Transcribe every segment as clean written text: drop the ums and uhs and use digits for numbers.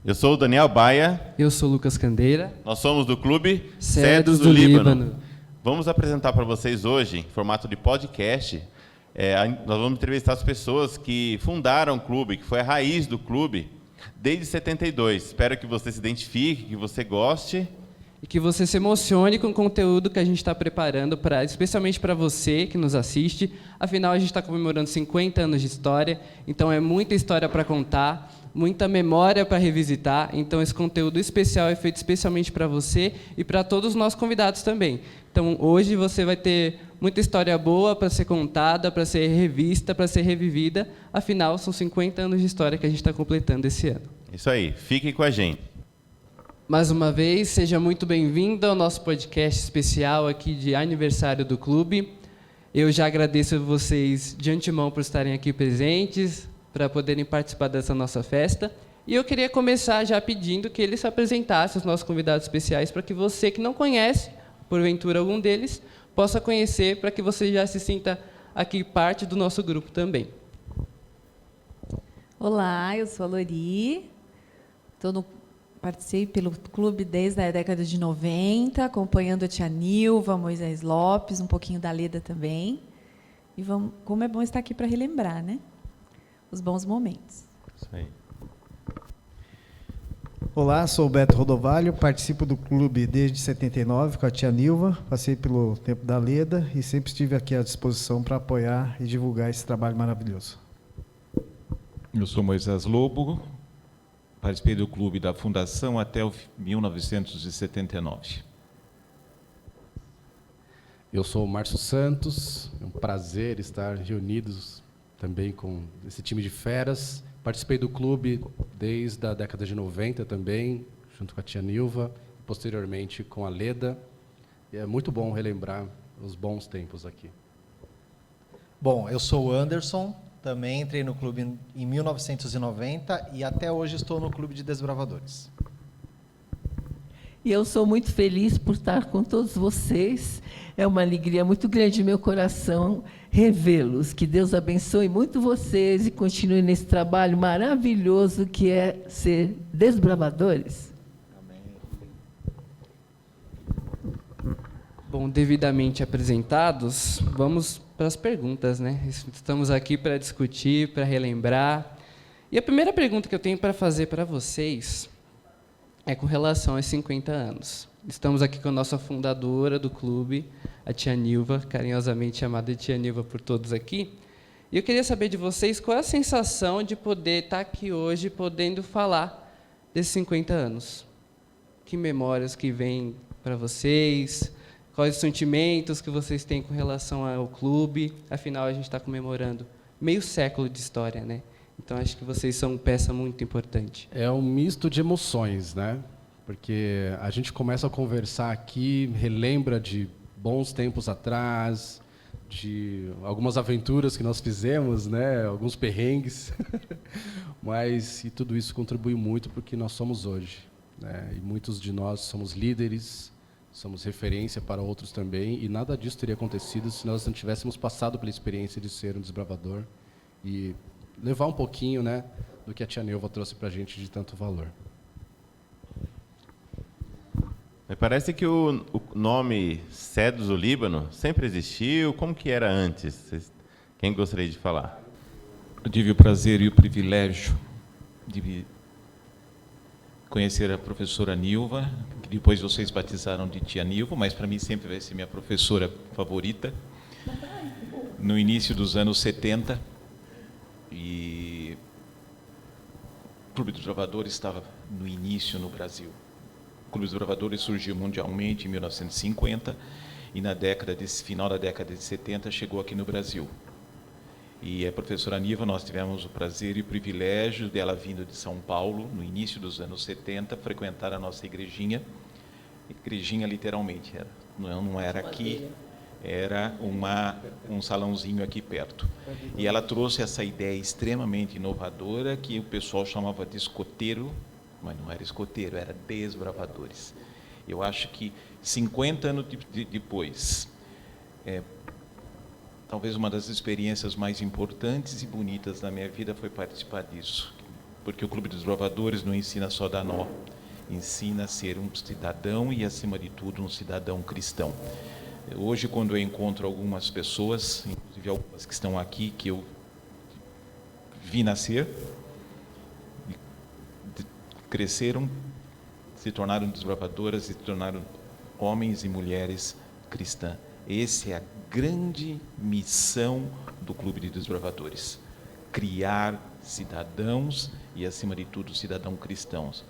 Eu sou o Daniel Baia. Eu sou o Lucas Candeira. Nós somos do Clube Cedros do Líbano. Vamos apresentar para vocês hoje, em formato de podcast, nós vamos entrevistar as pessoas que fundaram o clube, que foi a raiz do clube, desde 72. Espero que você se identifique, que você goste. E que você se emocione com o conteúdo que a gente está preparando, especialmente para você que nos assiste. Afinal, a gente está comemorando 50 anos de história, então é muita história para contar, muita memória para revisitar. Então, esse conteúdo especial é feito especialmente para você e para todos os nossos convidados também. Então, hoje você vai ter muita história boa para ser contada, para ser revista, para ser revivida. Afinal, são 50 anos de história que a gente está completando esse ano. Isso aí, fiquem com a gente. Mais uma vez, seja muito bem-vindo ao nosso podcast especial aqui de aniversário do clube. Eu já agradeço a vocês de antemão por estarem aqui presentes, para poderem participar dessa nossa festa. E eu queria começar já pedindo que eles se apresentassem, os nossos convidados especiais, para que você que não conhece, porventura algum deles, possa conhecer, para que você já se sinta aqui parte do nosso grupo também. Olá, eu sou a Lori, participei pelo clube desde a década de 90, acompanhando a tia Nilva, Moisés Lopes, um pouquinho da Leda também. E como é bom estar aqui para relembrar, né? Os bons momentos. Isso aí. Olá, sou o Beto Rodovalho, participo do clube desde 79 com a tia Nilva, passei pelo tempo da Leda e sempre estive aqui à disposição para apoiar e divulgar esse trabalho maravilhoso. Eu sou Moisés Lobo, participei do clube da fundação até 1979. Eu sou o Márcio Santos, é um prazer estar reunidos também com esse time de feras. Participei do clube desde a década de 90 também, junto com a tia Nilva, posteriormente com a Leda. E é muito bom relembrar os bons tempos aqui. Bom, eu sou o Anderson, também entrei no clube em 1990 e até hoje estou no Clube de Desbravadores. E eu sou muito feliz por estar com todos vocês. É uma alegria muito grande no meu coração revê-los. Que Deus abençoe muito vocês e continue nesse trabalho maravilhoso que é ser desbravadores. Amém. Bom, devidamente apresentados, vamos para as perguntas, né? Estamos aqui para discutir, para relembrar. E a primeira pergunta que eu tenho para fazer para vocês é com relação aos 50 anos. Estamos aqui com a nossa fundadora do clube, a tia Nilva, carinhosamente chamada de tia Nilva por todos aqui. E eu queria saber de vocês qual é a sensação de poder estar aqui hoje, podendo falar desses 50 anos. Que memórias que vêm para vocês? Quais os sentimentos que vocês têm com relação ao clube? Afinal, a gente está comemorando meio século de história, né? Então, acho que vocês são peça muito importante. É um misto de emoções, né? Porque a gente começa a conversar aqui, relembra de bons tempos atrás, de algumas aventuras que nós fizemos, né? Alguns perrengues. Mas e tudo isso contribui muito para o que nós somos hoje, né? E muitos de nós somos líderes, somos referência para outros também, e nada disso teria acontecido se nós não tivéssemos passado pela experiência de ser um desbravador e levar um pouquinho, né, do que a tia Nilva trouxe para a gente de tanto valor. Me parece que o nome Cedros do Líbano sempre existiu. Como que era antes? Quem gostaria de falar? Eu tive o prazer e o privilégio de conhecer a professora Nilva, que depois vocês batizaram de tia Nilva, mas para mim sempre vai ser minha professora favorita, no início dos anos 70. E o Clube dos Bravadores estava no início no Brasil. O Clube dos Bravadores surgiu mundialmente em 1950 e final da década de 70 chegou aqui no Brasil. E a professora Nilva, nós tivemos o prazer e o privilégio dela vindo de São Paulo, no início dos anos 70, frequentar a nossa igrejinha. Igrejinha literalmente, não era aqui, era um salãozinho aqui perto. E ela trouxe essa ideia extremamente inovadora que o pessoal chamava de escoteiro, mas não era escoteiro, era desbravadores. Eu acho que 50 anos depois, talvez uma das experiências mais importantes e bonitas da minha vida foi participar disso. porque o Clube dos Desbravadores não ensina só a dar nó, ensina a ser um cidadão e, acima de tudo, um cidadão cristão. Hoje, quando eu encontro algumas pessoas, inclusive algumas que estão aqui, que eu vi nascer, cresceram, se tornaram desbravadoras, se tornaram homens e mulheres cristãs. Essa é a grande missão do Clube de Desbravadores: criar cidadãos e, acima de tudo, cidadãos cristãos.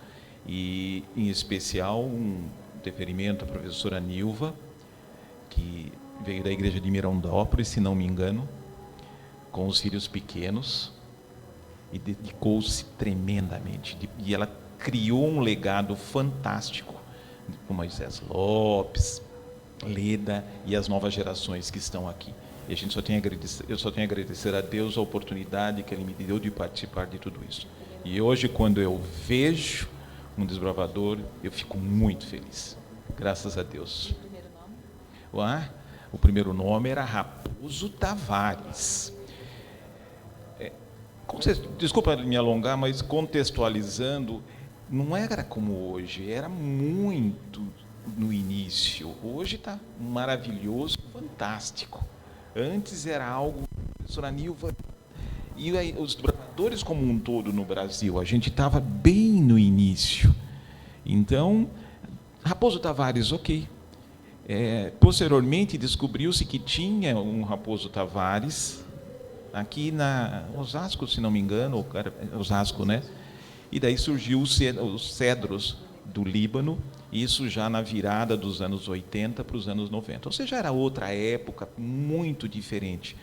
E, em especial, um deferimento à professora Nilva, que veio da igreja de Mirandópolis, se não me engano, com os filhos pequenos, e dedicou-se tremendamente. E ela criou um legado fantástico com Moisés Lopes, Leda e as novas gerações que estão aqui. E a gente eu só tenho a agradecer a Deus a oportunidade que Ele me deu de participar de tudo isso. E hoje, quando eu vejo um desbravador, eu fico muito feliz. Graças a Deus. O primeiro nome era Raposo Tavares. Desculpa me alongar, mas contextualizando, não era como hoje, era muito no início. Hoje está maravilhoso, fantástico. Antes era algo, professora Nilva, e aí, os desbravadores como um todo no Brasil, a gente estava bem no início. Então, Raposo Tavares, ok. Posteriormente, descobriu-se que tinha um Raposo Tavares aqui na Osasco, se não me engano, Osasco, né? E daí surgiu os Cedros do Líbano, isso já na virada dos anos 80 para os anos 90. Ou seja, era outra época, muito diferente.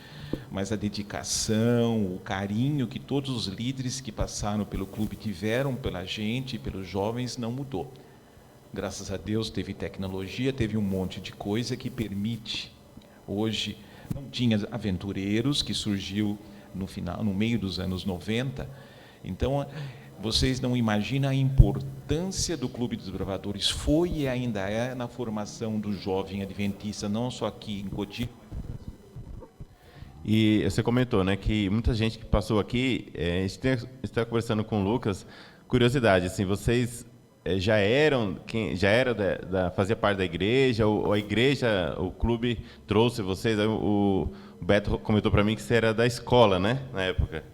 Mas a dedicação, o carinho que todos os líderes que passaram pelo clube tiveram pela gente, pelos jovens, não mudou. Graças a Deus teve tecnologia, teve um monte de coisa que permite. Hoje não tinha aventureiros, que surgiu no meio dos anos 90. Então, vocês não imaginam a importância do Clube dos Desbravadores. Foi e ainda é na formação do jovem adventista, não só aqui em Cotia. E você comentou, né, que muita gente que passou aqui, a gente está conversando com o Lucas, curiosidade, assim, vocês já era fazia parte da igreja, ou a igreja, o clube trouxe vocês? O Beto comentou para mim que você era da escola, né, na época.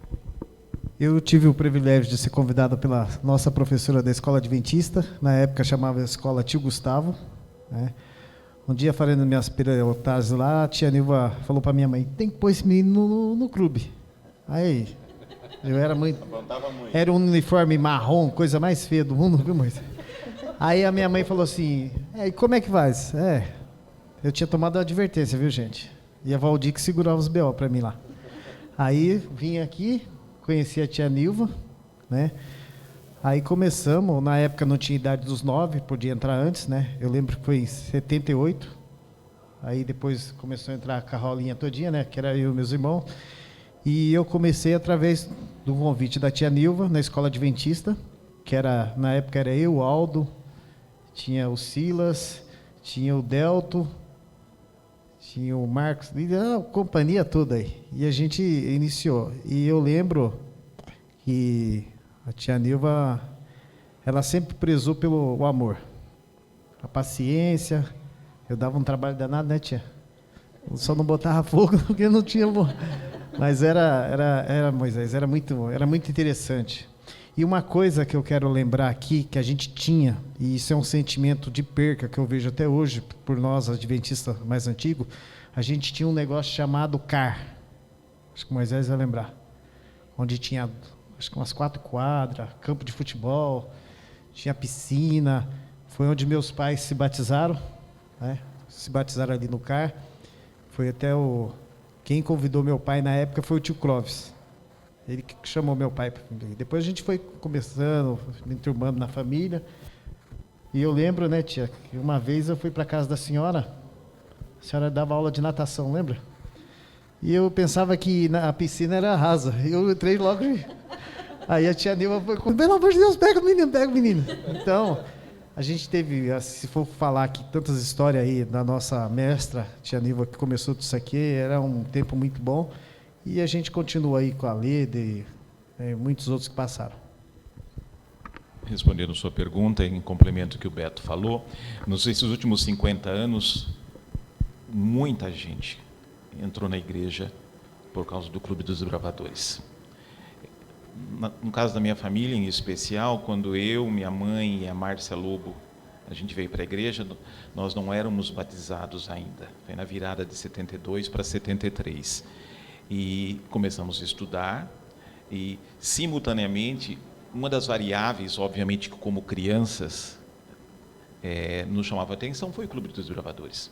Eu tive o privilégio de ser convidado pela nossa professora da escola adventista, na época chamava a escola Tio Gustavo, né? Um dia, fazendo minhas pelotagens lá, a tia Nilva falou para minha mãe: tem que pôr esse menino no clube. Aí, eu era muito. Era um uniforme marrom, coisa mais feia do mundo, viu, mãe? Aí a minha mãe falou assim: e como é que faz? Eu tinha tomado a advertência, viu, gente? E a Valdir que segurava os BO para mim lá. Aí vim aqui, conheci a tia Nilva, né? Aí começamos, na época não tinha idade dos 9, podia entrar antes, né? Eu lembro que foi em 78. Aí depois começou a entrar a carrolinha todinha, né? Que era eu e meus irmãos. E eu comecei através do convite da tia Nilva, na escola adventista, que era, na época era eu, o Aldo, tinha o Silas, tinha o Delto, tinha o Marcos, a companhia toda aí. E a gente iniciou. E eu lembro que a tia Nilva, ela sempre prezou pelo amor, a paciência. Eu dava um trabalho danado, né, tia? Eu só não botava fogo porque não tinha amor. Mas era Moisés, era muito interessante. E uma coisa que eu quero lembrar aqui, que a gente tinha, e isso é um sentimento de perca que eu vejo até hoje, por nós, adventistas mais antigos, a gente tinha um negócio chamado CAR. Acho que o Moisés vai lembrar. Onde tinha, acho que umas 4 quadras, campo de futebol, tinha piscina. Foi onde meus pais se batizaram, né? Se batizaram ali no CAR. Foi até quem convidou meu pai na época foi o tio Clóvis. Ele que chamou meu pai. Depois a gente foi começando, me enturmando na família. E eu lembro, né, tia, que uma vez eu fui para a casa da senhora, a senhora dava aula de natação, lembra? E eu pensava que a piscina era rasa. Eu entrei logo e... Aí a tia Nilva foi, pelo amor de Deus, pega o menino. Então, a gente teve, se for falar aqui, tantas histórias aí da nossa mestra, tia Nilva, que começou tudo isso aqui, era um tempo muito bom. E a gente continua aí com a Leda e muitos outros que passaram. respondendo sua pergunta, em complemento ao que o Beto falou, nesses últimos 50 anos, muita gente entrou na igreja por causa do Clube dos Desbravadores. No caso da minha família, em especial, quando eu, minha mãe e a Márcia Lobo, a gente veio para a igreja, nós não éramos batizados ainda. Foi na virada de 72 para 73. E começamos a estudar e, simultaneamente, uma das variáveis, obviamente, como crianças, nos chamava a atenção foi o Clube dos Desbravadores.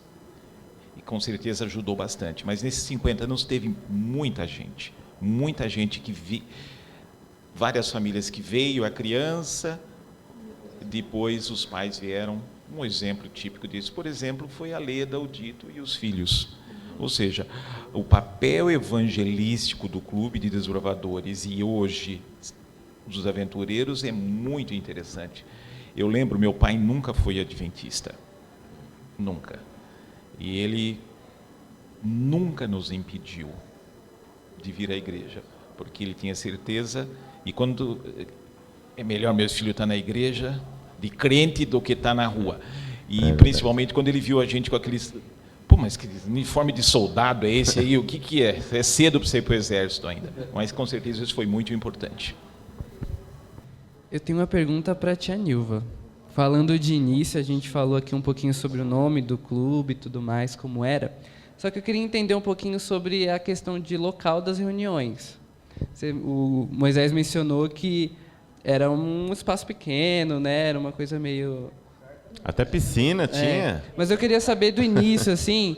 E, com certeza, ajudou bastante. Mas, nesses 50 anos, teve muita gente que várias famílias que veio, a criança, depois os pais vieram. Um exemplo típico disso, por exemplo, foi a Leda, o Dito e os filhos. Ou seja, o papel evangelístico do Clube de Desbravadores e hoje dos aventureiros é muito interessante. Eu lembro, meu pai nunca foi adventista, nunca. E ele nunca nos impediu de vir à igreja, porque ele tinha certeza, e quando é melhor meu filho estar na igreja de crente do que estar na rua. E principalmente quando ele viu a gente com aqueles... Pô, mas que uniforme de soldado é esse aí? O que é? É cedo para você ir para o exército ainda. Mas com certeza isso foi muito importante. Eu tenho uma pergunta para a tia Nilva. Falando de início, a gente falou aqui um pouquinho sobre o nome do clube e tudo mais, como era. Só que eu queria entender um pouquinho sobre a questão de local das reuniões. O Moisés mencionou que era um espaço pequeno, né? Era uma coisa meio... Até piscina tinha. Mas eu queria saber do início, assim,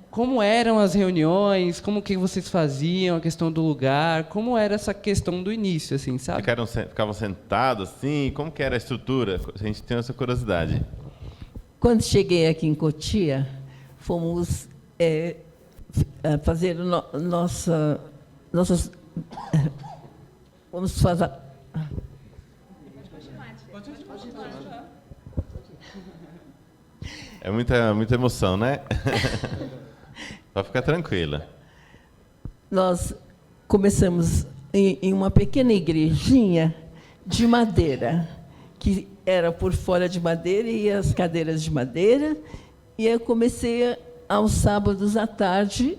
como eram as reuniões, como que vocês faziam, a questão do lugar, como era essa questão do início, assim, sabe? Ficavam sentados assim, como que era a estrutura? A gente tem essa curiosidade. Quando cheguei aqui em Cotia, fomos fazer nossas... Vamos fazer... É muita emoção, né? Pode ficar tranquila. Nós começamos em uma pequena igrejinha de madeira, que era por fora de madeira e as cadeiras de madeira, e eu comecei, aos sábados à tarde,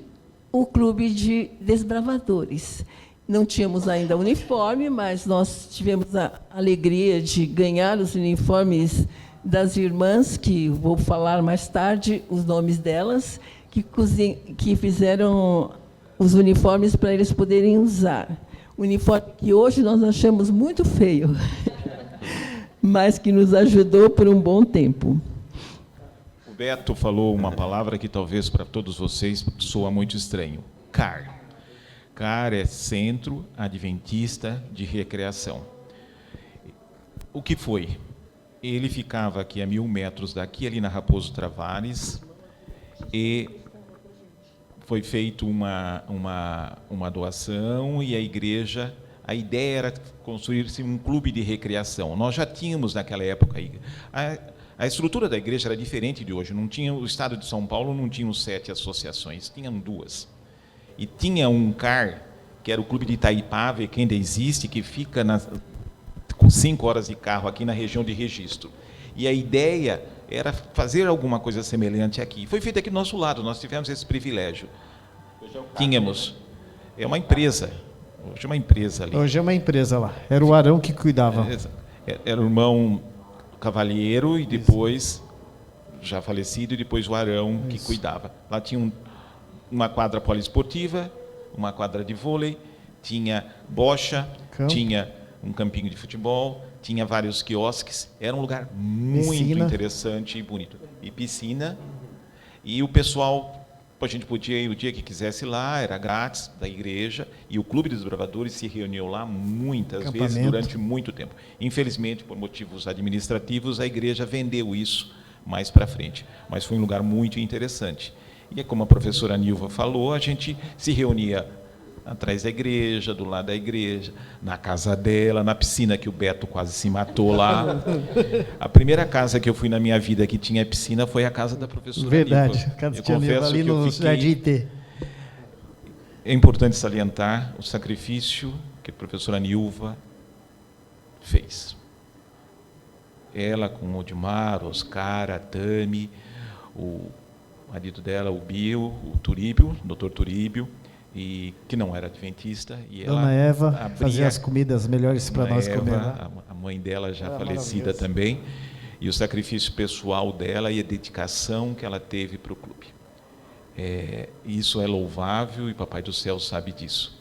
o Clube de Desbravadores. Não tínhamos ainda uniforme, mas nós tivemos a alegria de ganhar os uniformes das irmãs, que vou falar mais tarde os nomes delas, que fizeram os uniformes para eles poderem usar. Uniforme que hoje nós achamos muito feio, mas que nos ajudou por um bom tempo. O Beto falou uma palavra que talvez para todos vocês soa muito estranho. CAR. CAR é Centro Adventista de Recreação. O que foi? Ele ficava aqui a 1.000 metros daqui, ali na Raposo Travares, e foi feita uma doação, e a igreja, a ideia era construir-se um clube de recreação. Nós já tínhamos naquela época, a estrutura da igreja era diferente de hoje, não tinha, o estado de São Paulo não tinha 7 associações, tinham 2. E tinha um CAR, que era o Clube de Itaipava, que ainda existe, que fica com 5 horas de carro aqui na região de Registro. E a ideia era fazer alguma coisa semelhante aqui. Foi feito aqui do nosso lado, nós tivemos esse privilégio. Tínhamos. É uma empresa. Hoje é uma empresa ali. Hoje é uma empresa lá. Era o Arão que cuidava. Era o irmão Cavalheiro e depois, já falecido, e depois o Arão que cuidava. Lá tinha uma quadra poliesportiva, uma quadra de vôlei, tinha bocha, tinha um campinho de futebol, tinha vários quiosques, era um lugar muito interessante e bonito. E piscina, e o pessoal, a gente podia ir o dia que quisesse lá, era grátis, da igreja, e o Clube dos Desbravadores se reuniu lá muitas vezes, durante muito tempo. Infelizmente, por motivos administrativos, a igreja vendeu isso mais para frente, mas foi um lugar muito interessante. E como a professora Nilva falou, a gente se reunia atrás da igreja, do lado da igreja, na casa dela, na piscina que o Beto quase se matou lá. A primeira casa que eu fui na minha vida que tinha piscina foi a casa da professora Nilva. Verdade, a casa da Nilva ali no Jardim T. É importante salientar o sacrifício que a professora Nilva fez. ela com o Odmar, Oscar, a Tami, o marido dela, o Bio, o Turíbio, o Dr. Turíbio, e que não era adventista. E Dona Eva fazia as comidas melhores para nós comer lá. A mãe dela já falecida também, e o sacrifício pessoal dela e a dedicação que ela teve para o clube. Isso é louvável e Papai do Céu sabe disso.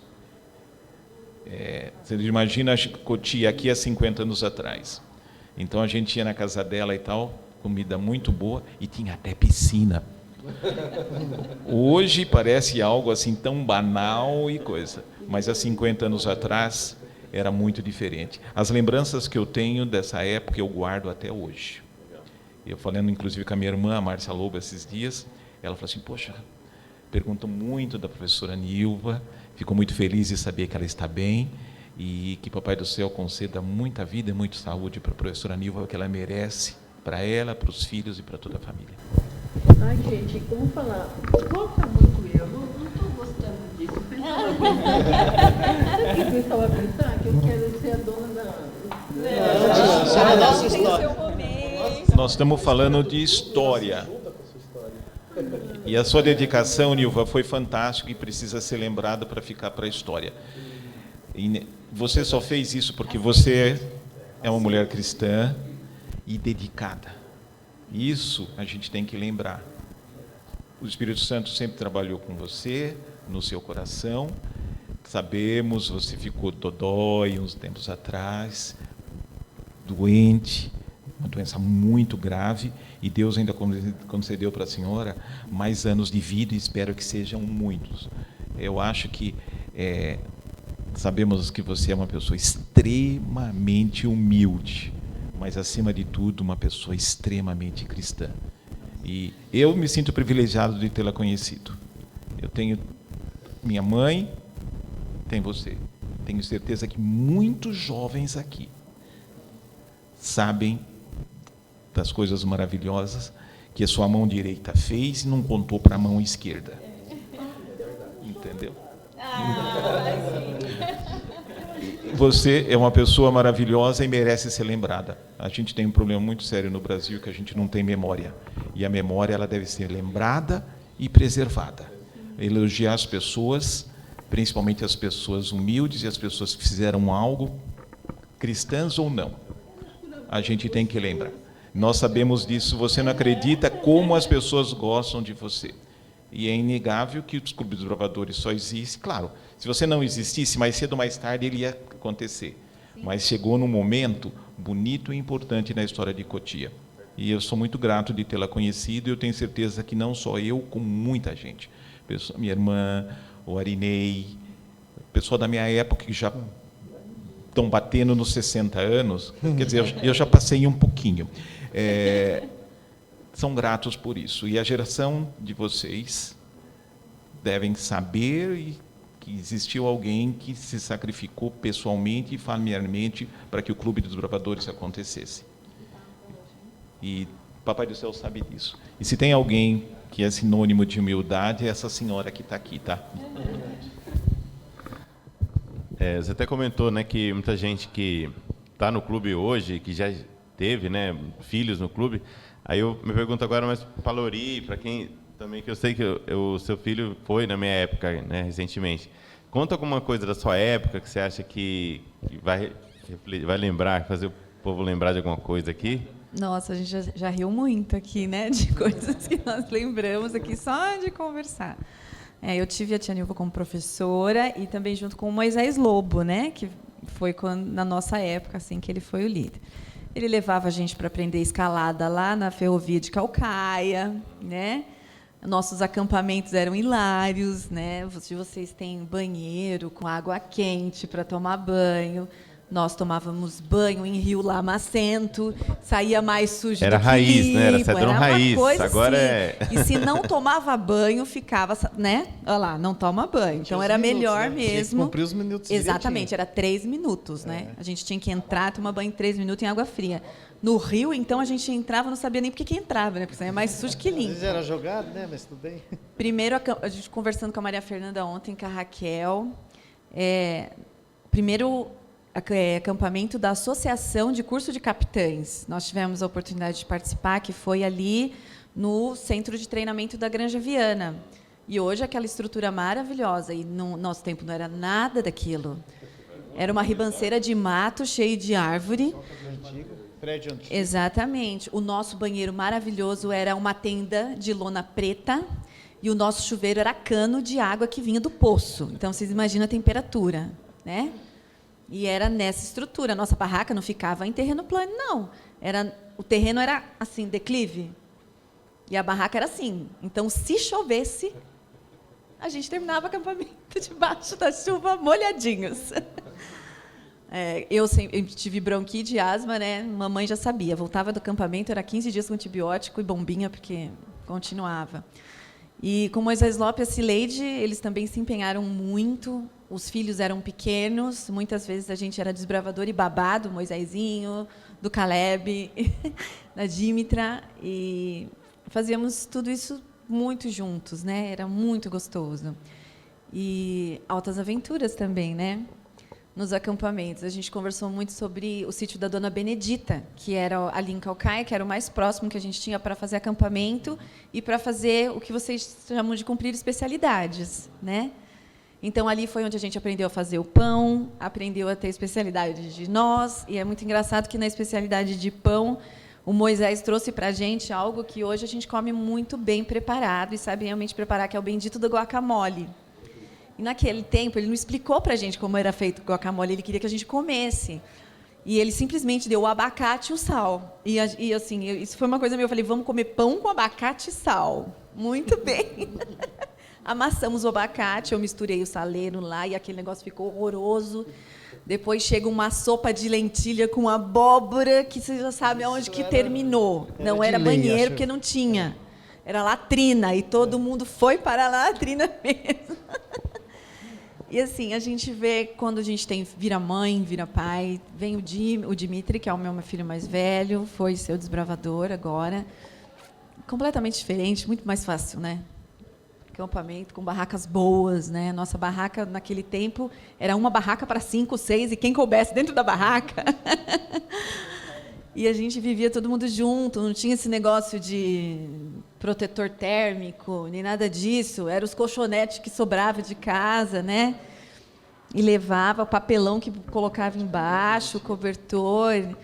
Você imagina a Cotia aqui há 50 anos atrás. Então a gente ia na casa dela e tal, comida muito boa, e tinha até piscina. Hoje parece algo assim tão banal e coisa, mas há 50 anos atrás era muito diferente. As lembranças que eu tenho dessa época eu guardo até hoje. Eu falando inclusive com a minha irmã, a Márcia Lobo, esses dias, ela falou assim, poxa, pergunto muito da professora Nilva, fico muito feliz de saber que ela está bem e que Papai do Céu conceda muita vida e muita saúde para a professora Nilva, que ela merece, para ela, para os filhos e para toda a família. Ai, gente, vamos falar. Volta muito eu. Não estou gostando disso. Sabe o que eu estava a pensar? Que eu quero ser a dona da nossa história. Nós estamos falando de história. E a sua dedicação, Nilva, foi fantástica e precisa ser lembrada para ficar para a história. E você só fez isso porque você é uma mulher cristã e dedicada. Isso a gente tem que lembrar. O Espírito Santo sempre trabalhou com você, no seu coração. Sabemos, você ficou dodói uns tempos atrás, doente, uma doença muito grave, e Deus ainda concedeu para a senhora mais anos de vida, e espero que sejam muitos. Eu acho que sabemos que você é uma pessoa extremamente humilde, mas, acima de tudo, uma pessoa extremamente cristã. E eu me sinto privilegiado de tê-la conhecido. Eu tenho minha mãe, tem você. Tenho certeza que muitos jovens aqui sabem das coisas maravilhosas que a sua mão direita fez e não contou para a mão esquerda. Entendeu? Você é uma pessoa maravilhosa e merece ser lembrada. A gente tem um problema muito sério no Brasil, que a gente não tem memória. E a memória ela deve ser lembrada e preservada. Elogiar as pessoas, principalmente as pessoas humildes e as pessoas que fizeram algo, cristãs ou não. A gente tem que lembrar. Nós sabemos disso, você não acredita como as pessoas gostam de você. E é inegável que os clubes dos bravadores só existem. Claro, se você não existisse, mais cedo ou mais tarde ele ia acontecer. Sim. Mas chegou num momento bonito e importante na história de Cotia. E eu sou muito grato de tê-la conhecido, e eu tenho certeza que não só eu, como muita gente. Minha irmã, o Arinei, pessoal da minha época que já estão batendo nos 60 anos, quer dizer, eu já passei um pouquinho. São gratos por isso. E a geração de vocês devem saber que existiu alguém que se sacrificou pessoalmente e familiarmente para que o Clube dos Bravadores acontecesse. E Papai do Céu sabe disso. E se tem alguém que é sinônimo de humildade, é essa senhora que está aqui, tá? Você até comentou, né, que muita gente que está no clube hoje, que já teve, né, filhos no clube. Aí eu me pergunto agora, mas para Lori, para quem também, que eu sei que o seu filho foi na minha época, né, recentemente. Conta alguma coisa da sua época que você acha que vai lembrar, fazer o povo lembrar de alguma coisa aqui? Nossa, a gente já riu muito aqui, né, de coisas que nós lembramos aqui só de conversar. Eu tive a tia Nilva como professora e também junto com o Moisés Lobo, né, que foi na nossa época assim que ele foi o líder. Ele levava a gente para aprender escalada lá na ferrovia de Caucaia, né? Nossos acampamentos eram hilários, né? Vocês têm banheiro com água quente para tomar banho. Nós tomávamos banho em rio Lamacento, saía mais sujo era do que raiz, limpo, né? Era cedrão raiz. Coisa agora assim. E se não tomava banho, ficava, né? Olha lá, não toma banho. Então era melhor mesmo. Tinha que cumprir os minutos. Exatamente, direitinho. era 3 minutos, né? A gente tinha que entrar, tomar banho em 3 minutos em água fria. No rio, então, a gente entrava, não sabia nem por que entrava, né? Porque saía mais sujo que limpo. Às vezes era jogado, né? Mas tudo bem. Primeiro, a gente conversando com a Maria Fernanda ontem, com a Raquel. Primeiro acampamento da Associação de Curso de Capitães. Nós tivemos a oportunidade de participar, que foi ali no Centro de Treinamento da Granja Viana. E hoje aquela estrutura maravilhosa, e no nosso tempo não era nada daquilo. Era uma ribanceira de mato, cheio de árvore. Prédio antigo. Exatamente. O nosso banheiro maravilhoso era uma tenda de lona preta, e o nosso chuveiro era cano de água que vinha do poço. Então, vocês imaginam a temperatura, né? E era nessa estrutura. A nossa barraca não ficava em terreno plano, não. O terreno era assim, declive. E a barraca era assim. Então, se chovesse, a gente terminava o acampamento debaixo da chuva, molhadinhos. Eu tive bronquite e asma, né? Mamãe já sabia. Voltava do acampamento, era 15 dias com antibiótico e bombinha, porque continuava. E com Moisés Lopes e a Cileide, eles também se empenharam muito. Os filhos eram pequenos, muitas vezes a gente era desbravador e babá do Moisésinho, do Caleb, da Dимitra, e fazíamos tudo isso muito juntos, né? Era muito gostoso. E altas aventuras também, né? Nos acampamentos. A gente conversou muito sobre o sítio da Dona Benedita, que era ali em Caucaia, que era o mais próximo que a gente tinha para fazer acampamento e para fazer o que vocês chamam de cumprir especialidades, né? Então, ali foi onde a gente aprendeu a fazer o pão, aprendeu a ter especialidade de nós, e é muito engraçado que, na especialidade de pão, o Moisés trouxe para a gente algo que hoje a gente come muito bem preparado e sabe realmente preparar, que é o bendito do guacamole. E, naquele tempo, ele não explicou para a gente como era feito o guacamole, ele queria que a gente comesse. E ele simplesmente deu o abacate e o sal. E assim, isso foi uma coisa minha, eu falei, vamos comer pão com abacate e sal. Muito bem. Amassamos o abacate, eu misturei o saleiro lá e aquele negócio ficou horroroso. Depois chega uma sopa de lentilha com abóbora, que você já sabe aonde que terminou. Não era banheiro, porque não tinha. Era latrina, e todo mundo foi para a latrina mesmo. E assim, a gente vê quando a gente vira mãe, vira pai, vem o Dimitri, que é o meu filho mais velho, foi seu desbravador agora. Completamente diferente, muito mais fácil, né? Acampamento com barracas boas, né? Nossa barraca naquele tempo era uma barraca para 5, 6 e quem coubesse dentro da barraca. E a gente vivia todo mundo junto, não tinha esse negócio de protetor térmico, nem nada disso. Era os colchonetes que sobrava de casa, né? E levava o papelão que colocava embaixo, o cobertor.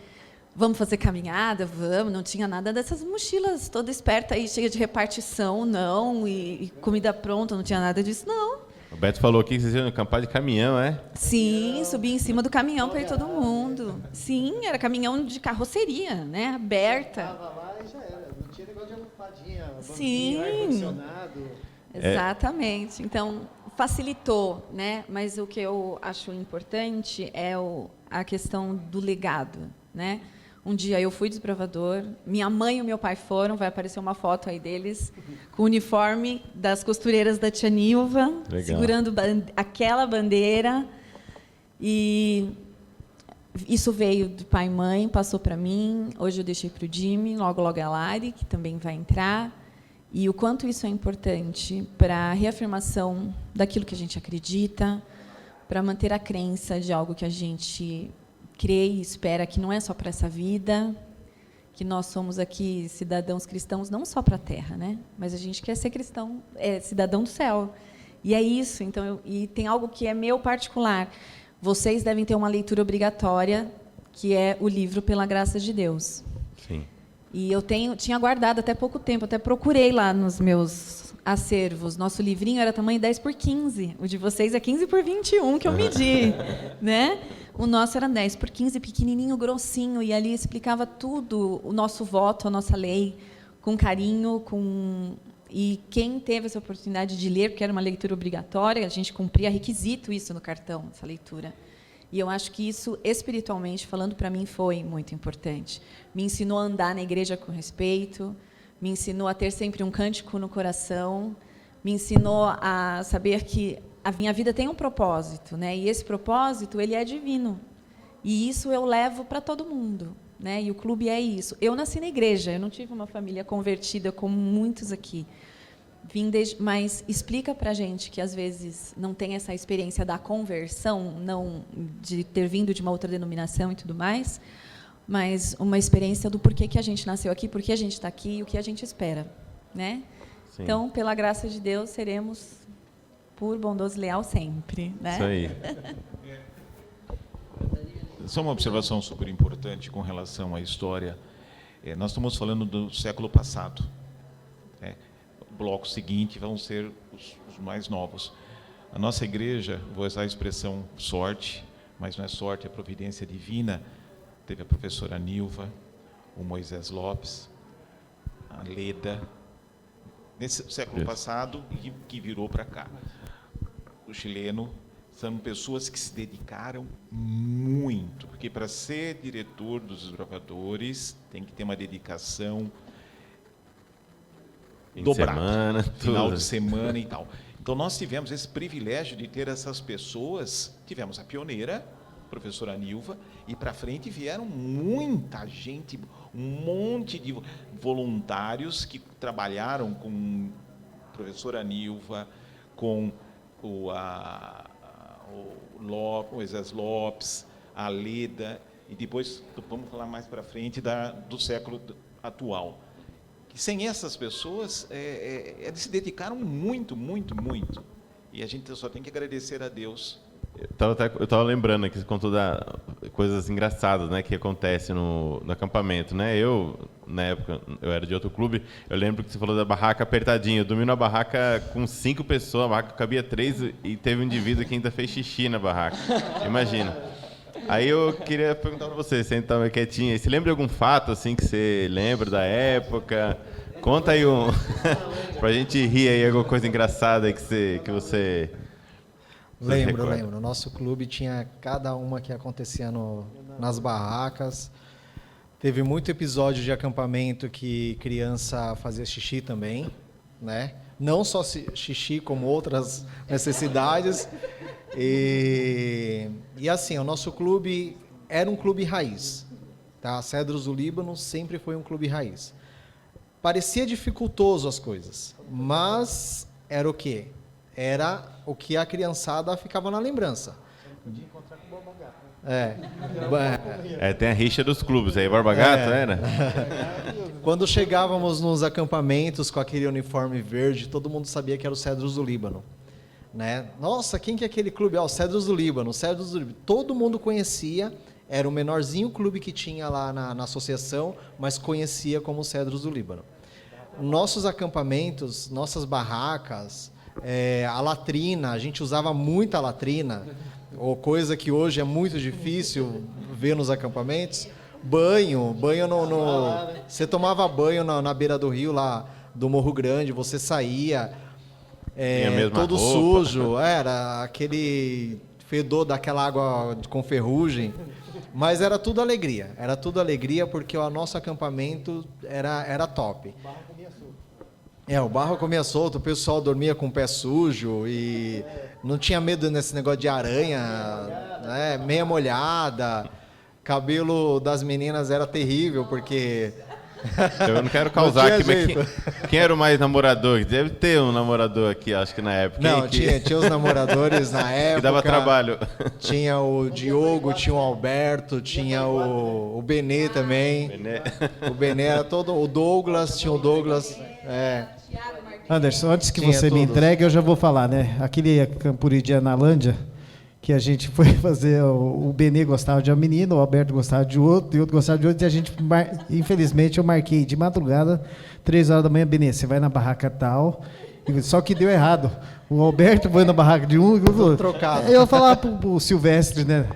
Vamos fazer caminhada? Vamos. Não tinha nada dessas mochilas toda esperta aí, cheia de repartição, não. E comida pronta, não tinha nada disso, não. O Beto falou aqui que vocês iam acampar de caminhão, é? Sim, subia em cima do caminhão para ir todo mundo. Sim, era caminhão de carroceria, né? Aberta. Estava lá e já era. Não tinha negócio de almofadinha, sim, ar-condicionado. Exatamente. Então, facilitou, né? Mas o que eu acho importante é a questão do legado, né? Um dia eu fui desbravador, minha mãe e o meu pai foram, vai aparecer uma foto aí deles, com o uniforme das costureiras da tia Nilva, segurando aquela bandeira. E isso veio do pai e mãe, passou para mim, hoje eu deixei para o Jimmy, logo a Lari, que também vai entrar. E o quanto isso é importante para a reafirmação daquilo que a gente acredita, para manter a crença de algo que a gente crê e espera que não é só para essa vida, que nós somos aqui cidadãos cristãos não só para a terra, né? Mas a gente quer ser cristão, cidadão do céu. E é isso. Então, e tem algo que é meu particular. Vocês devem ter uma leitura obrigatória, que é o livro Pela Graça de Deus. Sim. E eu tinha guardado até pouco tempo, até procurei lá nos meus acervos. Nosso livrinho era tamanho 10 por 15. O de vocês é 15 por 21, que eu medi, né? O nosso era 10 por 15, pequenininho, grossinho, e ali explicava tudo, o nosso voto, a nossa lei, com carinho, e quem teve essa oportunidade de ler, porque era uma leitura obrigatória, a gente cumpria requisito isso no cartão, essa leitura. E eu acho que isso, espiritualmente falando, para mim foi muito importante. Me ensinou a andar na igreja com respeito, me ensinou a ter sempre um cântico no coração, me ensinou a saber que a minha vida tem um propósito, né? E esse propósito, ele é divino. E isso eu levo para todo mundo, né? E o clube é isso. Eu nasci na igreja, eu não tive uma família convertida como muitos aqui. Mas explica para a gente que, às vezes, não tem essa experiência da conversão, não de ter vindo de uma outra denominação e tudo mais, mas uma experiência do porquê que a gente nasceu aqui, por que a gente está aqui e o que a gente espera, né? Sim. Então, pela graça de Deus, seremos por bondoso e leal sempre, né? Isso aí. Só uma observação super importante com relação à história. Nós estamos falando do século passado. O bloco seguinte vão ser os mais novos. A nossa igreja, vou usar a expressão sorte, mas não é sorte, é providência divina. Teve a professora Nilva, o Moisés Lopes, a Leda, nesse século passado, que virou para cá. O chileno, são pessoas que se dedicaram muito, porque para ser diretor dos desbravadores tem que ter uma dedicação dobrada, final de semana e tal. Então nós tivemos esse privilégio de ter essas pessoas, tivemos a pioneira, a professora Nilva, e para frente vieram muita gente, um monte de voluntários que trabalharam com a professora Nilva, com o Moisés Lopes, a Leda, e depois vamos falar mais para frente do século atual. E sem essas pessoas, eles se dedicaram muito, muito, muito. E a gente só tem que agradecer a Deus. Eu estava lembrando aqui, você contou coisas engraçadas, né, que acontecem no acampamento, né? Na época, eu era de outro clube, eu lembro que você falou da barraca apertadinha. Eu dormi na barraca com 5 pessoas, a barraca cabia 3 e teve um indivíduo que ainda fez xixi na barraca. Imagina. Aí eu queria perguntar para você estava quietinho aí, você lembra de algum fato assim que você lembra da época? Conta aí pra gente rir aí, alguma coisa engraçada aí que você Lembro. O nosso clube tinha cada uma que acontecia nas barracas. Teve muito episódio de acampamento que criança fazia xixi também, né? Não só xixi, como outras necessidades. E assim, o nosso clube era um clube raiz. Tá? Cedros do Líbano sempre foi um clube raiz. Parecia dificultoso as coisas, mas era o quê? Era o que a criançada ficava na lembrança. Podia encontrar com o Borba Gato. Tem a rixa dos clubes aí, Borba Gato, era? Quando chegávamos nos acampamentos com aquele uniforme verde, todo mundo sabia que era o Cedros do Líbano. Né? Nossa, quem que é aquele clube? O Cedros do Líbano, Cedros do Líbano. Todo mundo conhecia, era o menorzinho clube que tinha lá na associação, mas conhecia como Cedros do Líbano. Nossos acampamentos, nossas barracas, a latrina, a gente usava muita latrina, ou coisa que hoje é muito difícil ver nos acampamentos. Banho você tomava banho na beira do rio lá do Morro Grande, você saía todo roupa. sujo, era aquele fedor daquela água com ferrugem, mas era tudo alegria porque o nosso acampamento era top. O barro comia solto, o pessoal dormia com o pé sujo e não tinha medo nesse negócio de aranha, né? Meia molhada, cabelo das meninas era terrível, porque... Eu não quero causar aqui, mas quem era o mais namorador? Deve ter um namorador aqui, acho que na época. Não, tinha os namoradores na época. Que dava trabalho. Tinha o Diogo, tinha o Alberto, tinha o Benê também. O Benê era todo... O Douglas, tinha o Douglas... Anderson, antes que você me entregue, eu já vou falar, né? Aquele Campuri de Analândia, que a gente foi fazer, o Benê gostava de uma menina, o Alberto gostava de outro, e outro gostava de outro, e a gente, infelizmente, eu marquei de madrugada, 3 horas da manhã, Benê, você vai na barraca tal, só que deu errado. O Alberto foi na barraca de um e o outro. Trocado. Eu falava pro Silvestre, né?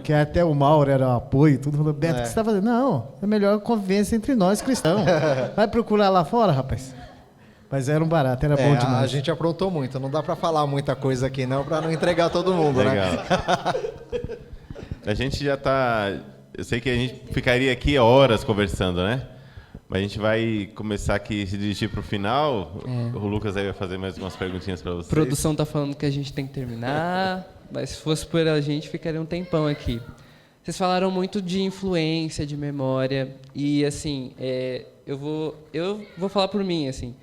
Que até o Mauro era o apoio, tudo. Falou, Beto, o que você está fazendo? Não, é melhor convivência entre nós cristãos. Vai procurar lá fora, rapaz. Mas era um barato, era bom demais. A gente aprontou muito, não dá para falar muita coisa aqui não, para não entregar todo mundo, legal. Né? A gente já está... Eu sei que a gente ficaria aqui horas conversando, né? Mas a gente vai começar aqui a se dirigir para o final. O Lucas aí vai fazer mais umas perguntinhas para vocês. A produção está falando que a gente tem que terminar, mas se fosse por a gente, ficaria um tempão aqui. Vocês falaram muito de influência, de memória, e assim, eu vou falar por mim, assim.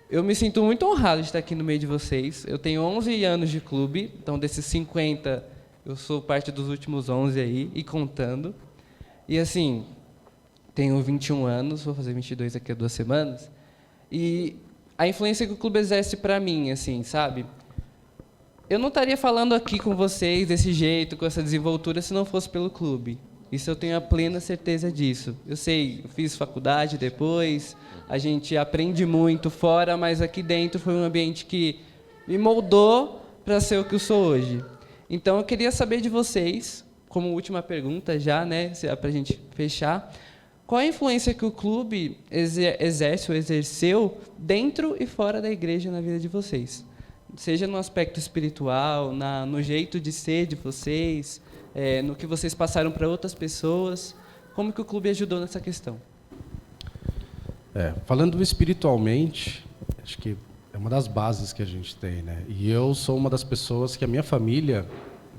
Eu me sinto muito honrado de estar aqui no meio de vocês. Eu tenho 11 anos de clube, então desses 50, eu sou parte dos últimos 11 aí, e contando. E assim, tenho 21 anos, vou fazer 22 daqui a 2 semanas. E a influência que o clube exerce para mim, assim, sabe? Eu não estaria falando aqui com vocês desse jeito, com essa desenvoltura, se não fosse pelo clube. Isso eu tenho a plena certeza disso. Eu sei, eu fiz faculdade depois, a gente aprende muito fora, mas aqui dentro foi um ambiente que me moldou para ser o que eu sou hoje. Então, eu queria saber de vocês, como última pergunta já, né, para a gente fechar, qual a influência que o clube exerce ou exerceu dentro e fora da igreja na vida de vocês? Seja no aspecto espiritual, no jeito de ser de vocês, no que vocês passaram para outras pessoas. Como que o clube ajudou nessa questão? Falando espiritualmente, acho que é uma das bases que a gente tem, né? E eu sou uma das pessoas que a minha família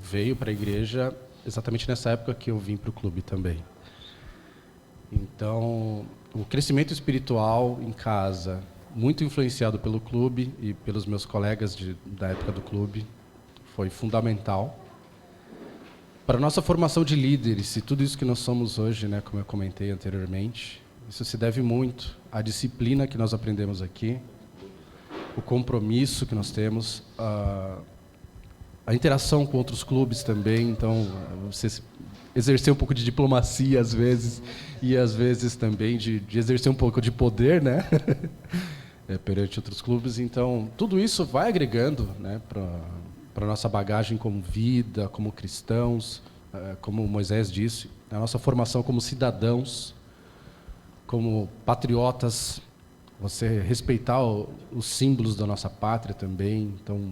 veio para a igreja exatamente nessa época que eu vim para o clube também. Então, o crescimento espiritual em casa, muito influenciado pelo clube e pelos meus colegas da época do clube, foi fundamental. Para a nossa formação de líderes e tudo isso que nós somos hoje, né, como eu comentei anteriormente, isso se deve muito à disciplina que nós aprendemos aqui, o compromisso que nós temos, a interação com outros clubes também. Então, você exercer um pouco de diplomacia às vezes, e às vezes também de exercer um pouco de poder, né? Perante outros clubes. Então, tudo isso vai agregando, né, para a nossa bagagem como vida, como cristãos, como Moisés disse, a nossa formação como cidadãos, como patriotas, você respeitar os símbolos da nossa pátria também. Então,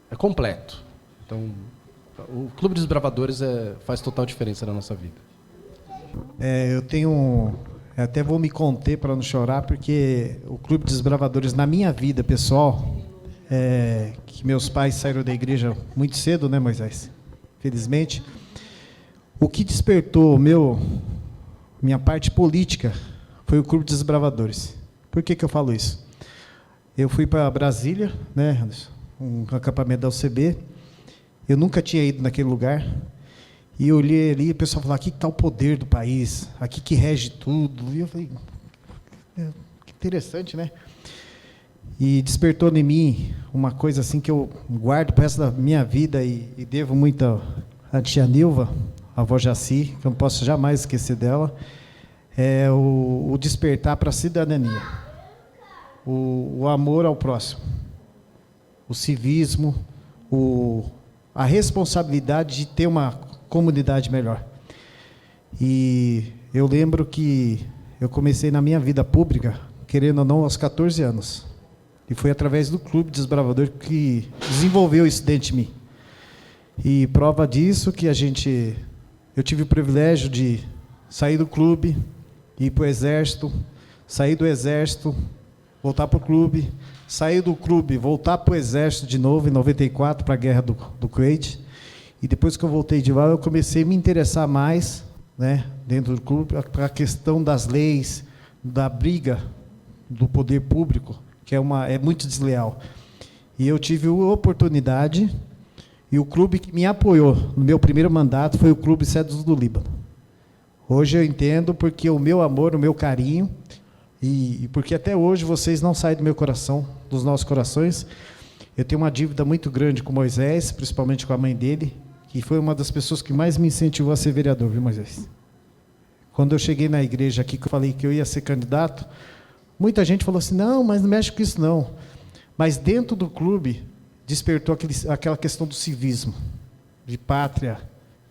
é completo. Então, o Clube dos Bravadores faz total diferença na nossa vida. Eu até vou me conter para não chorar, porque o Clube dos Bravadores, na minha vida pessoal, que meus pais saíram da igreja muito cedo, né, Moisés? Felizmente. O que despertou minha parte política foi o Clube dos Bravadores. Por que eu falo isso? Eu fui para Brasília, né, um acampamento da UCB. Eu nunca tinha ido naquele lugar. E eu olhei ali e o pessoal falava: aqui está o poder do país, aqui que rege tudo. E eu falei: que interessante, né? E despertou em mim uma coisa assim que eu guardo para o resto da minha vida e devo muito à tia Nilva, a avó Jaci, que eu não posso jamais esquecer dela. É o despertar para a cidadania, o amor ao próximo, o civismo, a responsabilidade de ter uma comunidade melhor. E eu lembro que eu comecei na minha vida pública, querendo ou não, aos 14 anos. E foi através do Clube dos Bravadores que desenvolveu isso dentro de mim. E prova disso que eu tive o privilégio de sair do clube, ir para o exército, sair do exército, voltar para o clube, sair do clube, voltar para o exército de novo, em 94, para a guerra do Kuwait. E depois que eu voltei de lá, eu comecei a me interessar mais, né, dentro do clube, para a questão das leis, da briga do poder público, que é muito desleal. E eu tive a oportunidade, e o clube que me apoiou no meu primeiro mandato foi o Clube Cedros do Líbano. Hoje eu entendo porque o meu amor, o meu carinho, e porque até hoje vocês não saem do meu coração, dos nossos corações. Eu tenho uma dívida muito grande com Moisés, principalmente com a mãe dele, que foi uma das pessoas que mais me incentivou a ser vereador, viu, Moisés? Quando eu cheguei na igreja aqui, que eu falei que eu ia ser candidato, muita gente falou assim: não, mas não mexe com isso não. Mas dentro do clube despertou aquela questão do civismo, de pátria,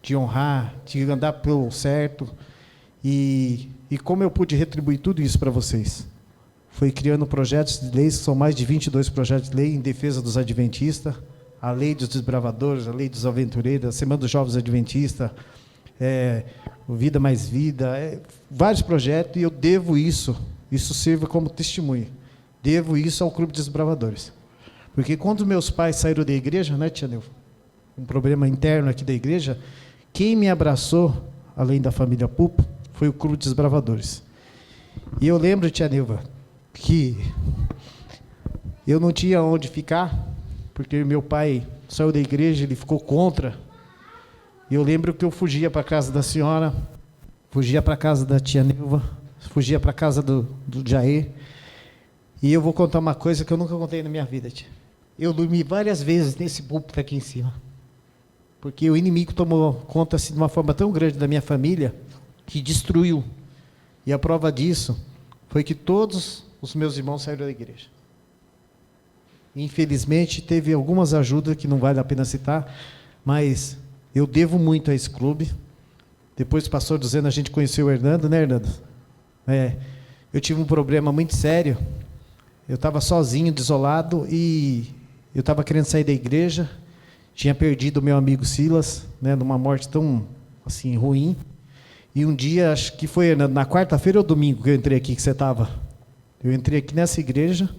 de honrar, de andar pelo certo. E como eu pude retribuir tudo isso para vocês? Foi criando projetos de leis, que são mais de 22 projetos de lei em defesa dos adventistas, a lei dos desbravadores, a lei dos aventureiros, a Semana dos Jovens Adventistas, o Vida Mais Vida, vários projetos, e eu devo isso sirva como testemunho. Devo isso ao Clube dos Desbravadores. Porque quando meus pais saíram da igreja, né, tia Nilva? Um problema interno aqui da igreja, quem me abraçou, além da família Pupo, foi o Clube dos Desbravadores. E eu lembro, tia Nilva, que eu não tinha onde ficar, porque meu pai saiu da igreja, ele ficou contra. E eu lembro que eu fugia para a casa da senhora, fugia para a casa da tia Nilva, fugia para a casa do Jair. E eu vou contar uma coisa que eu nunca contei na minha vida, tia. Eu dormi várias vezes nesse púlpito aqui em cima, porque o inimigo tomou conta assim, de uma forma tão grande da minha família, que destruiu. E a prova disso foi que todos os meus irmãos saíram da igreja. Infelizmente, teve algumas ajudas que não vale a pena citar, mas eu devo muito a esse clube. Depois o pastor dizendo, a gente conheceu o Hernando, né, Hernando? Eu tive um problema muito sério. Eu estava sozinho, desolado, e eu estava querendo sair da igreja. Tinha perdido o meu amigo Silas, né, numa morte tão assim, ruim. E um dia, acho que foi, Hernando, na quarta-feira ou domingo que eu entrei aqui, que você estava? Eu entrei aqui nessa igreja.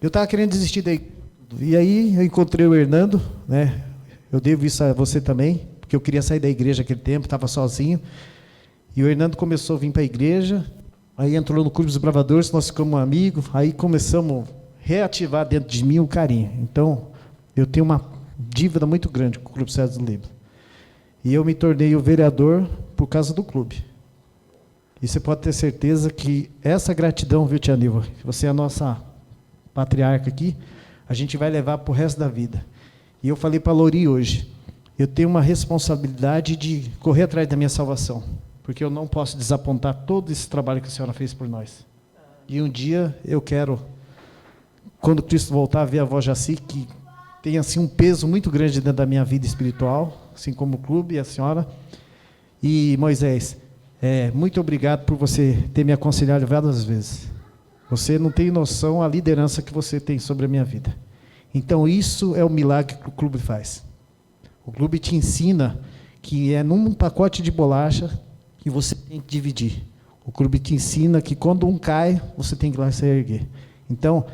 Eu estava querendo desistir da igreja. E aí eu encontrei o Hernando, né? Eu devo isso a você também, porque eu queria sair da igreja naquele tempo, estava sozinho. E o Hernando começou a vir para a igreja, aí entrou no Clube dos Bravadores, nós ficamos amigos, aí começamos a reativar dentro de mim o carinho. Então, eu tenho uma dívida muito grande com o Clube Cedros do Líbano. E eu me tornei o vereador por causa do clube. E você pode ter certeza que essa gratidão, viu, tia Nilva, você é a nossa patriarca aqui, a gente vai levar para o resto da vida. E eu falei para a Lori hoje, eu tenho uma responsabilidade de correr atrás da minha salvação, porque eu não posso desapontar todo esse trabalho que a senhora fez por nós. E um dia eu quero, quando Cristo voltar, ver a avó Jaci, que tem assim, um peso muito grande dentro da minha vida espiritual, assim como o clube e a senhora. E, Moisés, muito obrigado por você ter me aconselhado várias vezes. Você não tem noção a liderança que você tem sobre a minha vida. Então, isso é o milagre que o clube faz. O clube te ensina que é num pacote de bolacha que você tem que dividir. O clube te ensina que quando um cai, você tem que ir lá se erguer. Então,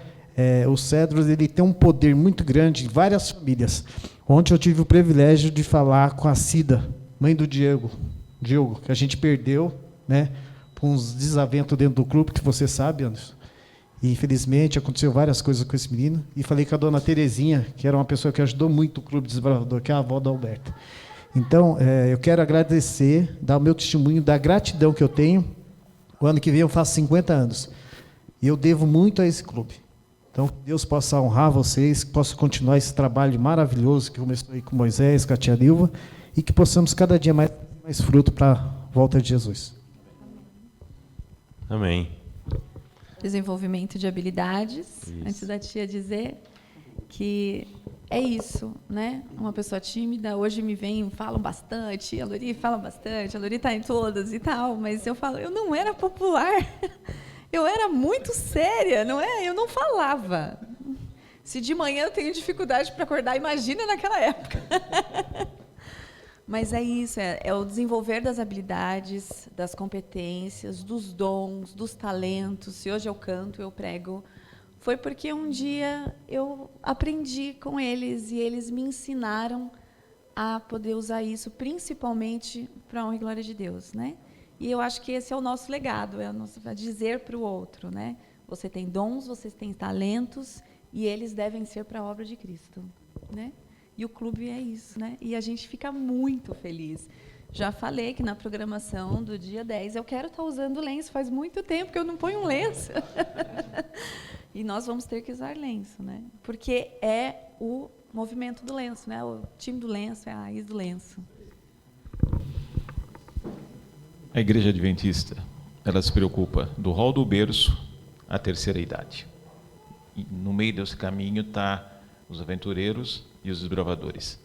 o Cedros ele tem um poder muito grande em várias famílias. Ontem eu tive o privilégio de falar com a Cida, mãe do Diogo, que a gente perdeu, né, por uns desaventos dentro do clube, que você sabe, Anderson. E, infelizmente, aconteceu várias coisas com esse menino. E falei com a dona Terezinha, que era uma pessoa que ajudou muito o Clube Desbravador, que é a avó do Alberto. Então, eu quero agradecer, dar o meu testemunho da gratidão que eu tenho. O ano que vem eu faço 50 anos. E eu devo muito a esse clube. Então, que Deus possa honrar vocês, que possa continuar esse trabalho maravilhoso que começou aí com Moisés, com a tia Nilva, e que possamos cada dia mais fruto para a volta de Jesus. Amém. Desenvolvimento de habilidades. Isso. Antes da tia dizer que é isso, né? Uma pessoa tímida, hoje me vem, falam bastante, a Lori fala bastante, a Lori está em todas e tal, mas eu falo, eu não era popular, eu era muito séria, não é? Eu não falava. Se de manhã eu tenho dificuldade para acordar, imagina naquela época. Mas é isso, é o desenvolver das habilidades, das competências, dos dons, dos talentos. Se hoje eu canto, eu prego, foi porque um dia eu aprendi com eles e eles me ensinaram a poder usar isso, principalmente para a honra e glória de Deus, né? E eu acho que esse é o nosso legado, é o nosso dizer para o outro, né? Você tem dons, você tem talentos e eles devem ser para a obra de Cristo, né? E o clube é isso, né? E a gente fica muito feliz. Já falei que na programação do dia 10 eu quero estar usando lenço. Faz muito tempo que eu não ponho um lenço. E nós vamos ter que usar lenço, né? Porque é o movimento do lenço, né? O time do lenço é a raiz do lenço. A Igreja Adventista, ela se preocupa do rol do berço à terceira idade. E no meio desse caminho está os aventureiros e os desbravadores.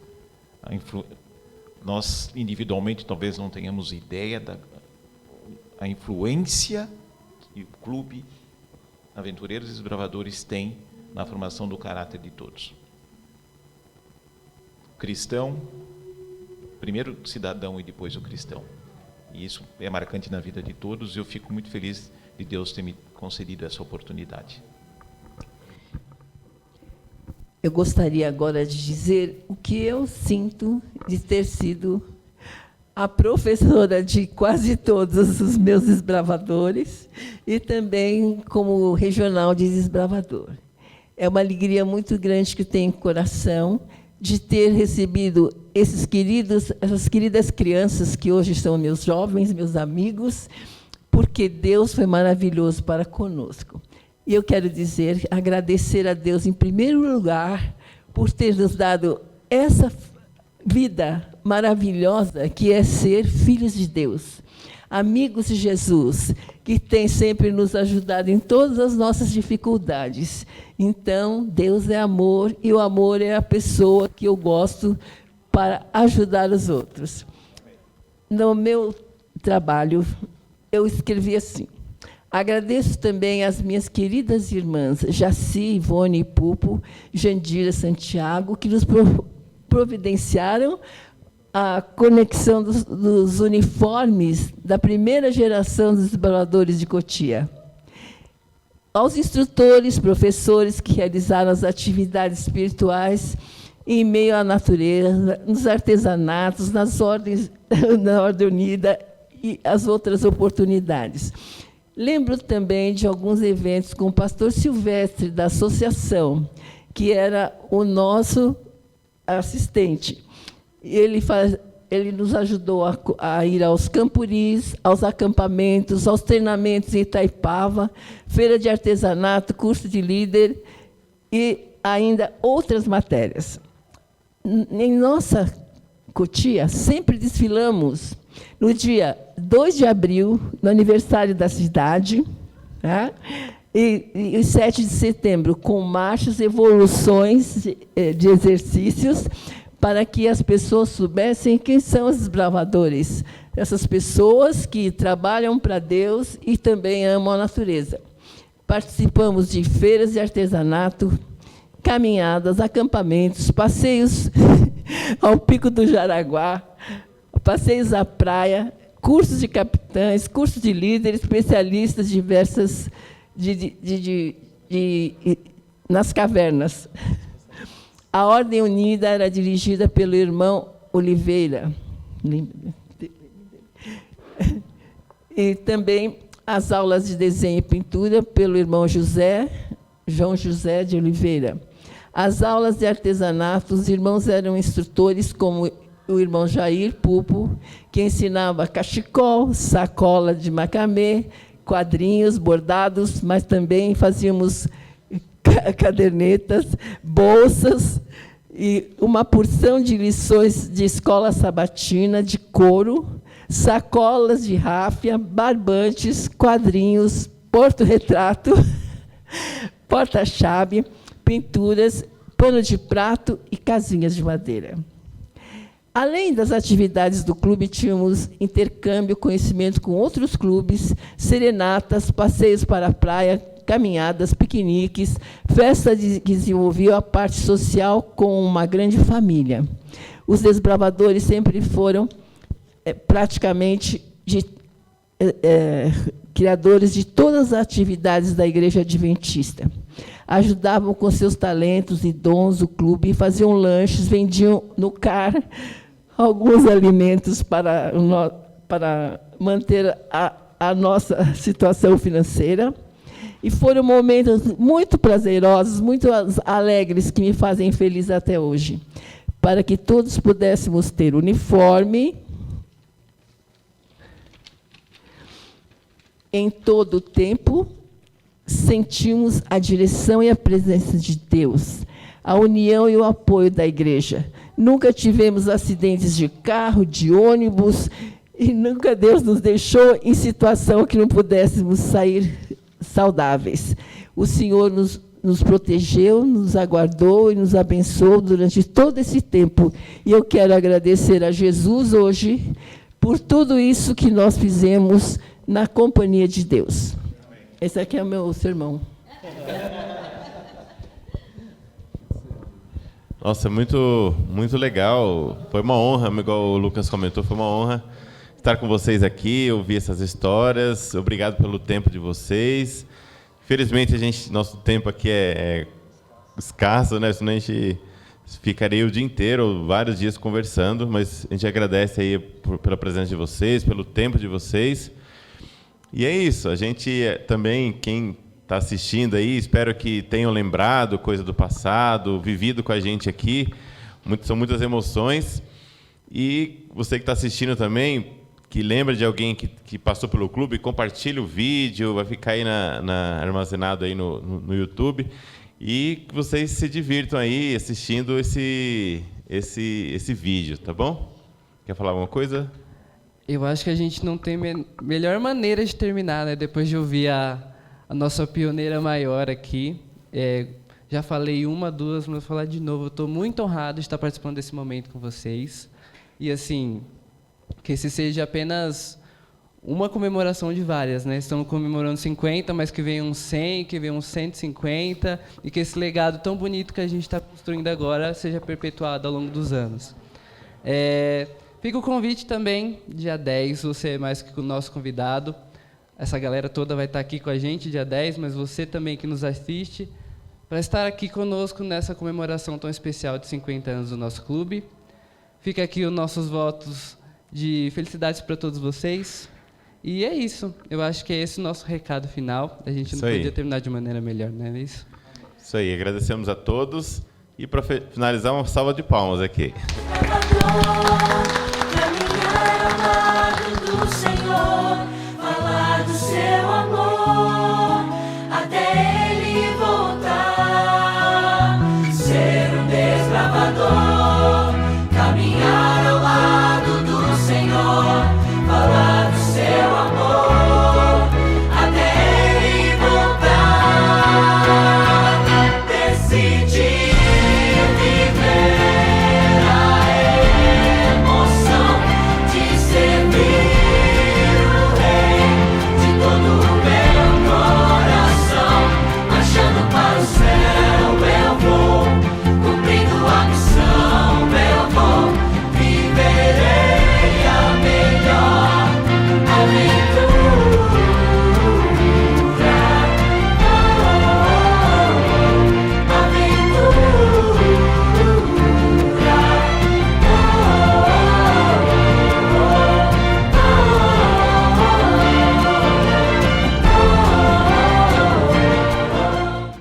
Nós, individualmente, talvez não tenhamos ideia da influência que o clube Aventureiros e Desbravadores tem na formação do caráter de todos. O cristão, primeiro o cidadão e depois o cristão. E isso é marcante na vida de todos, e eu fico muito feliz de Deus ter me concedido essa oportunidade. Eu gostaria agora de dizer o que eu sinto de ter sido a professora de quase todos os meus desbravadores e também como regional de desbravador. É uma alegria muito grande que tenho no coração de ter recebido essas queridas crianças que hoje são meus jovens, meus amigos, porque Deus foi maravilhoso para conosco. E eu quero dizer, agradecer a Deus, em primeiro lugar, por ter nos dado essa vida maravilhosa que é ser filhos de Deus, amigos de Jesus, que tem sempre nos ajudado em todas as nossas dificuldades. Então, Deus é amor, e o amor é a pessoa que eu gosto para ajudar os outros. No meu trabalho, eu escrevi assim: agradeço também às minhas queridas irmãs Jaci, Ivone e Pupo, Jandira, Santiago, que nos providenciaram a conexão dos uniformes da primeira geração dos desbravadores de Cotia. Aos instrutores, professores que realizaram as atividades espirituais em meio à natureza, nos artesanatos, nas ordens, na Ordem Unida e as outras oportunidades. Lembro também de alguns eventos com o pastor Silvestre, da associação, que era o nosso assistente. Ele nos ajudou a ir aos campuris, aos acampamentos, aos treinamentos em Itaipava, feira de artesanato, curso de líder e ainda outras matérias. Em nossa Cotia, sempre desfilamos no dia 2 de abril, no aniversário da cidade, né? E 7 de setembro, com marchas, evoluções de exercícios, para que as pessoas soubessem quem são os desbravadores, essas pessoas que trabalham para Deus e também amam a natureza. Participamos de feiras de artesanato, caminhadas, acampamentos, passeios ao Pico do Jaraguá, passeios à praia, cursos de capitães, cursos de líderes, especialistas diversas nas cavernas. A Ordem Unida era dirigida pelo irmão Oliveira. E também as aulas de desenho e pintura pelo irmão João José de Oliveira. As aulas de artesanato, os irmãos eram instrutores, como o irmão Jair Pupo, que ensinava cachecol, sacola de macamê, quadrinhos, bordados, mas também fazíamos cadernetas, bolsas e uma porção de lições de escola sabatina, de couro, sacolas de ráfia, barbantes, quadrinhos, porta-retrato, porta-chave, pinturas, pano de prato e casinhas de madeira. Além das atividades do clube, tínhamos intercâmbio, conhecimento com outros clubes, serenatas, passeios para a praia, caminhadas, piqueniques, festa que desenvolveu a parte social com uma grande família. Os desbravadores sempre foram praticamente criadores de todas as atividades da Igreja Adventista. Ajudavam com seus talentos e dons o clube, faziam lanches, vendiam no CAR alguns alimentos para manter a nossa situação financeira. E foram momentos muito prazerosos, muito alegres, que me fazem feliz até hoje, para que todos pudéssemos ter uniforme em todo o tempo. Sentimos a direção e a presença de Deus, a união e o apoio da igreja. Nunca tivemos acidentes de carro, de ônibus, e nunca Deus nos deixou em situação que não pudéssemos sair saudáveis. O Senhor nos protegeu, nos aguardou e nos abençoou durante todo esse tempo. E eu quero agradecer a Jesus hoje por tudo isso que nós fizemos na companhia de Deus. Esse aqui é o meu sermão. Nossa, muito, muito legal. Foi uma honra, igual o Lucas comentou, foi uma honra estar com vocês aqui, ouvir essas histórias. Obrigado pelo tempo de vocês. Infelizmente, nosso tempo aqui é escasso, né? Senão a gente Ficarei o dia inteiro, vários dias conversando, mas a gente agradece aí pela presença de vocês, pelo tempo de vocês. E é isso, a gente também, quem está assistindo aí, espero que tenham lembrado coisa do passado, vivido com a gente aqui. São muitas emoções. E você que está assistindo também, que lembra de alguém que passou pelo clube, compartilhe o vídeo, vai ficar aí armazenado aí no YouTube. E que vocês se divirtam aí assistindo esse vídeo, tá bom? Quer falar alguma coisa? Eu acho que a gente não tem melhor maneira de terminar, né? Depois de ouvir a nossa pioneira maior aqui. Já falei uma, duas, mas vou falar de novo. Eu estou muito honrado de estar participando desse momento com vocês. E, assim, que esse seja apenas uma comemoração de várias, né? Estamos comemorando 50, mas que venham uns 100, que venham uns 150, e que esse legado tão bonito que a gente está construindo agora seja perpetuado ao longo dos anos. Fica o convite também, dia 10, você é mais que o nosso convidado. Essa galera toda vai estar aqui com a gente dia 10, mas você também que nos assiste, para estar aqui conosco nessa comemoração tão especial de 50 anos do nosso clube. Fica aqui os nossos votos de felicidades para todos vocês. E é isso. Eu acho que é esse o nosso recado final. A gente não podia terminar de maneira melhor, não é isso? Isso aí. Agradecemos a todos. E para finalizar, uma salva de palmas aqui.